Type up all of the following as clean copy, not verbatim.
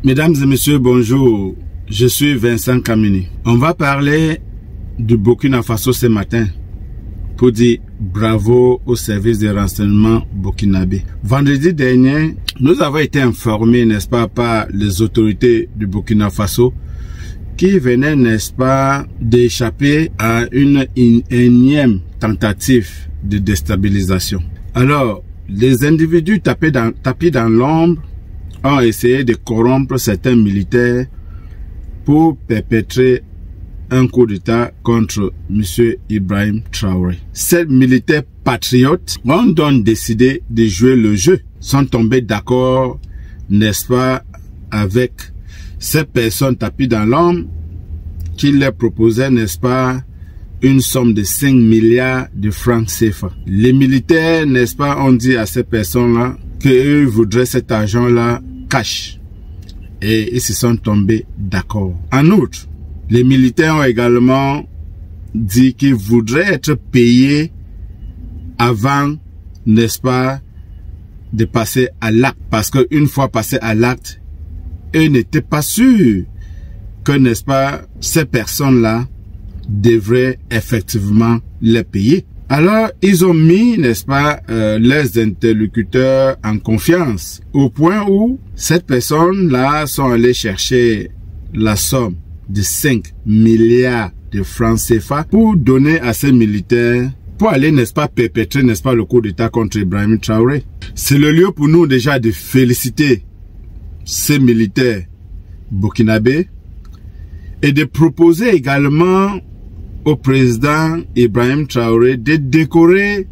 Mesdames et messieurs, bonjour. Je suis Vincent Kamini. On va parler du Burkina Faso ce matin pour dire bravo au service de renseignement burkinabé. Vendredi dernier, nous avons été informés, n'est-ce pas, par les autorités du Burkina Faso qui venaient, n'est-ce pas, d'échapper à une énième tentative de déstabilisation. Alors, les individus tapis dans l'ombre ont essayé de corrompre certains militaires pour perpétrer un coup d'État contre M. Ibrahim Traoré. Ces militaires patriotes ont donc décidé de jouer le jeu, sont tombés d'accord, n'est-ce pas, avec ces personnes tapis dans l'ombre qui leur proposaient, n'est-ce pas, une somme de 5 milliards de francs CFA. Les militaires, n'est-ce pas, ont dit à ces personnes-là qu'eux voudraient cet argent-là cash. Et ils se sont tombés d'accord. En outre, les militaires ont également dit qu'ils voudraient être payés avant, n'est-ce pas, de passer à l'acte. Parce qu'une fois passé à l'acte, eux n'étaient pas sûrs que, n'est-ce pas, ces personnes-là devraient effectivement les payer. Alors, ils ont mis, n'est-ce pas, les interlocuteurs en confiance, au point où ces personnes-là sont allées chercher la somme de 5 milliards de francs CFA pour donner à ces militaires, pour aller, n'est-ce pas, perpétrer, n'est-ce pas, le coup d'État contre Ibrahim Traoré. C'est le lieu pour nous déjà de féliciter ces militaires burkinabés et de proposer également au président Ibrahim Traoré de décorer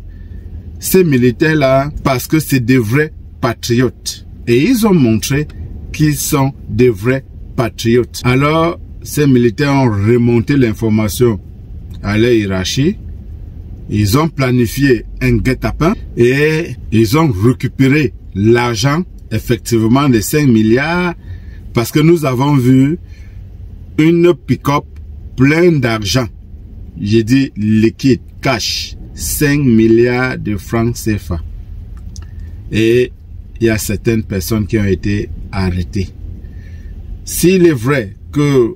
ces militaires-là parce que c'est des vrais patriotes. Et ils ont montré qu'ils sont des vrais patriotes. Alors, ces militaires ont remonté l'information à leur hiérarchie. Ils ont planifié un guet-apens et ils ont récupéré l'argent, effectivement, de 5 milliards parce que nous avons vu une pick-up pleine d'argent. J'ai dit liquide, cash, 5 milliards de francs CFA. Et il y a certaines personnes qui ont été arrêtées. S'il est vrai que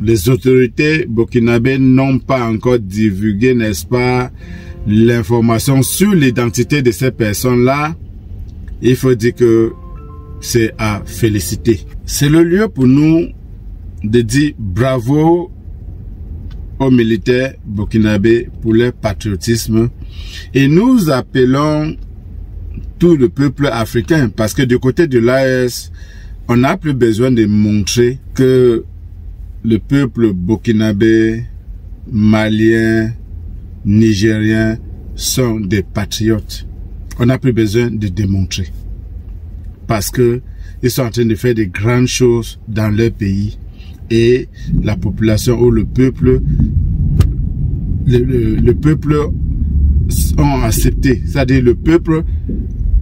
les autorités burkinabées n'ont pas encore divulgué, n'est-ce pas, l'information sur l'identité de ces personnes-là, il faut dire que c'est à féliciter. C'est le lieu pour nous de dire bravo aux militaires burkinabés pour leur patriotisme et nous appelons tout le peuple africain parce que du côté de l'AES, on n'a plus besoin de montrer que le peuple burkinabé, malien, nigérien sont des patriotes. On n'a plus besoin de démontrer parce que ils sont en train de faire de grandes choses dans leur pays. Et la population ou le peuple ont accepté, c'est-à-dire le peuple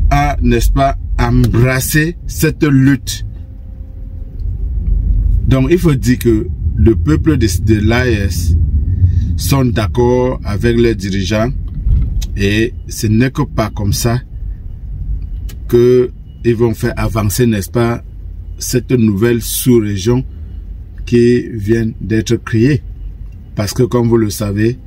a, n'est-ce pas, embrassé cette lutte. Donc il faut dire que le peuple de l'AES sont d'accord avec leurs dirigeants et ce n'est que pas comme ça que ils vont faire avancer, n'est-ce pas, cette nouvelle sous-région qui viennent d'être créés. Parce que comme vous le savez,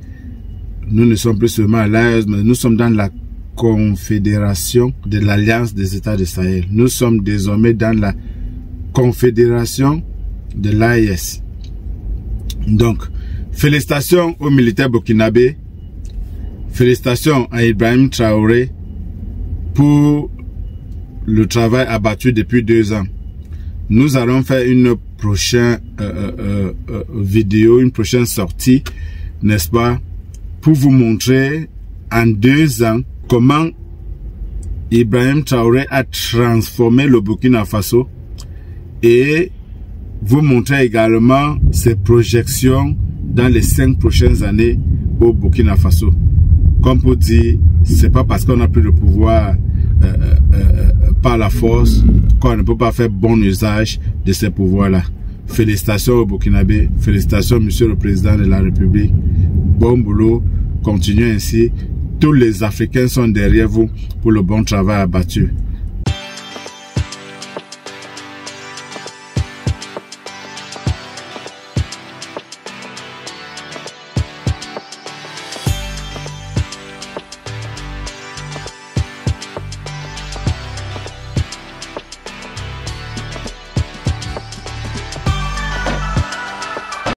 nous ne sommes plus seulement à l'AES, mais nous sommes dans la confédération de l'Alliance des États du Sahel. Nous sommes désormais dans la confédération de l'AES. Donc, félicitations aux militaires burkinabés, félicitations à Ibrahim Traoré pour le travail abattu depuis 2 ans. Nous allons faire une prochaine vidéo, une prochaine sortie, n'est-ce pas, pour vous montrer en 2 ans comment Ibrahim Traoré a transformé le Burkina Faso et vous montrer également ses projections dans les 5 prochaines années au Burkina Faso. Comme pour dire, c'est pas parce qu'on n'a plus le pouvoir par la force qu'on ne peut pas faire bon usage de ces pouvoirs-là. Félicitations au Burkinabé, félicitations Monsieur le Président de la République. Bon boulot, continuez ainsi. Tous les Africains sont derrière vous pour le bon travail abattu.